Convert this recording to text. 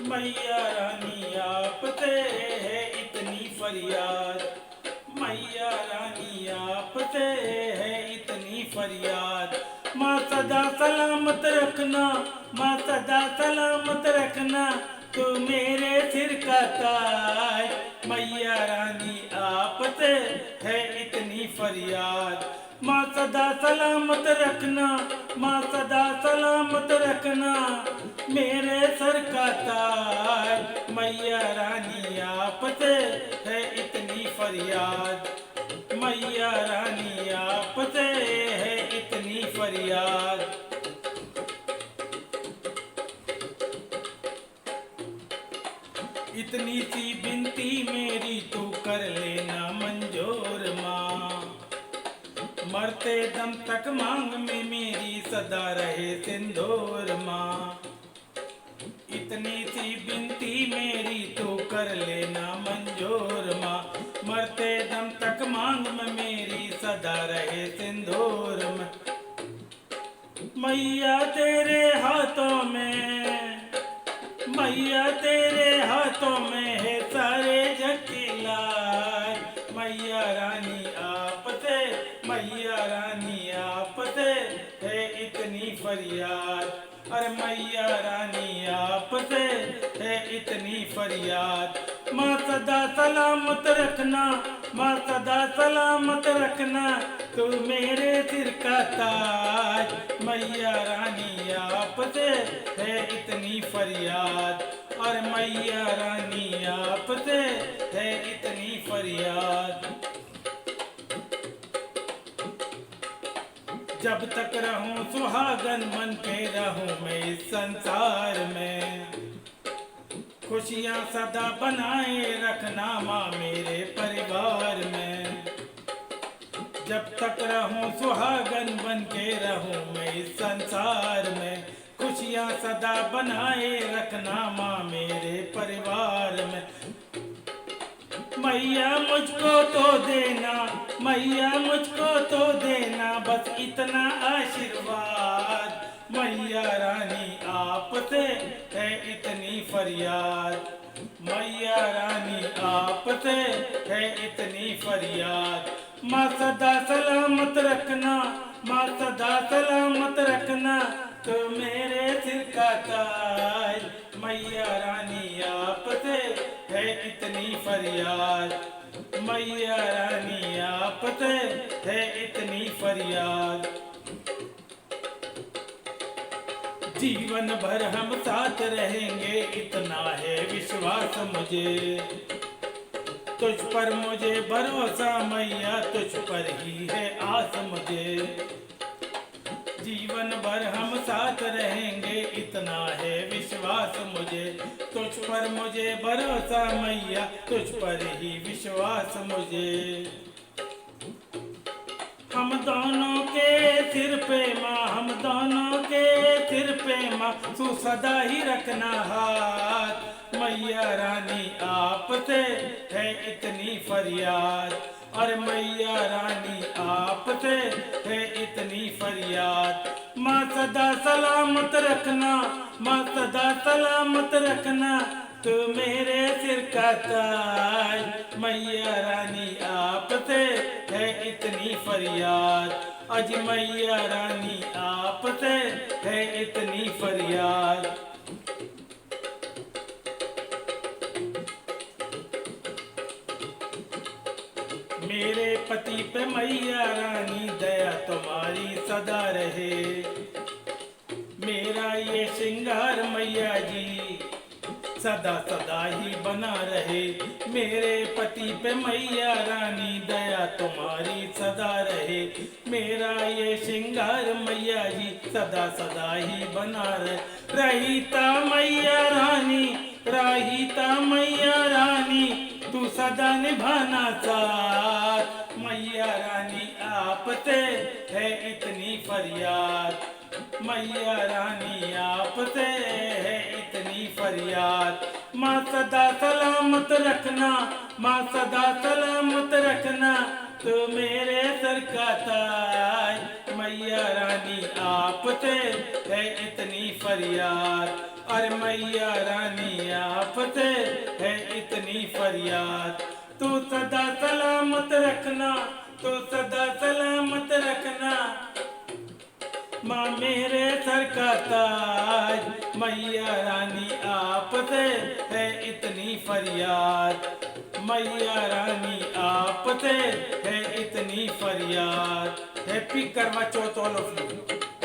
मैया रानी आपसे है इतनी फरियाद, मैया रानी आपसे है इतनी फरियाद। माँ सदा सलामत रखना, माँ सदा सलामत रखना, तू मेरे सिर का ताज। मैया रानी आपसे है इतनी फरियाद। माँ सदा सलामत रखना, माँ सदा सलामत रखना, मेरे सर का ताज। मैया रानी आपसे है इतनी फरियाद, मैया रानी आपसे है इतनी फरियाद। इतनी सी बिनती मेरी तू कर लेना मंजूर माँ, मरते दम तक मांग में मेरी सदा रहे सिंदूर माँ। इतनी सी बिनती मेरी तू कर लेना मंजूर माँ, मरते दम तक मांग में मेरी सदा रहे सिंदूर में। मैया तेरे हाथों में, मैया तेरे हाथों में है सारे जग की लाज। मैया रानी आपसे, मैया रानी आपसे है इतनी फरियाद। अरे मैया रानी आपसे है इतनी फरियाद। माँ सदा सलामत रखना, माँ सदा सलामत रखना, तू मेरे सिर का ताज। मैया रानी आपसे है इतनी फरियाद, और मैया रानी आपसे है इतनी फरियाद। जब तक रहूं सुहागन बन के रहूं मैं इस संसार में, खुशियां सदा बनाए रखना माँ मेरे परिवार में। जब तक रहूं सुहागन बन के रहूं मैं इस संसार में, खुशियां सदा बनाए रखना माँ मेरे परिवार में। मैया मुझको तो देना, मैया मुझको तो देना बस इतना आशीर्वाद। मैया रानी आपसे है इतनी फरियाद, मैया रानी आपसे है इतनी फरियाद। माँ सदा सलामत रखना, माँ सदा सलामत रखना, तो मेरे सिर का ताज। मैया रानी आपसे है इतनी फरियाद, मैया रानी आपसे है इतनी फरियाद। जीवन भर हम साथ रहेंगे इतना है विश्वास मुझे, तुझ पर मुझे भरोसा मैया, तुझ पर ही है आस मुझे। जीवन भर हम साथ रहेंगे इतना है विश्वास मुझे, तुझ पर मुझे भरोसा मैया, तुझ पर ही विश्वास मुझे। हम दोनों के सिर पे माँ, हम दोनों के सिर पे माँ, तू सदा ही रखना हाथ। मैया रानी आपसे है इतनी फरियाद, और मैया रानी आपसे है इतनी फरियाद। माँ सदा सलामत रखना, माँ सदा सलामत रखना, तू मेरे सिर का ताज। मैया रानी आपसे है इतनी फरियाद, अज मैया रानी आपसे है इतनी फरियाद। मेरे पति पे मैया रानी दया तुम्हारी सदा रहे, मेरा ये श्रृंगार मैया जी सदा सदा ही बना रहे। मेरे पति पे मैया रानी दया तुम्हारी सदा रहे, मेरा ये श्रृंगार मैया जी सदा सदा ही बना रहे। रहीता मैया रानी, रहीता मैया रानी, तू सदा निभाना साथ। मैया रानी आपसे है इतनी फरियाद, मैया रानी आपसे है इतनी फरियाद। माँ सदा सलामत रखना, माँ सदा सलामत रखना, तो मेरे सर का ताज। मैया रानी आपसे है इतनी फरियाद, अरे मैया रानी आपसे है इतनी फरियाद। तू सदा सलामत रखना, तो सदा सलामत रखना माँ मेरे सर का ताज। मैया रानी आपसे है इतनी फरियाद, मैया रानी आपसे है इतनी फरियाद। हैप्पी करवा चौथ ऑल ऑफ यू।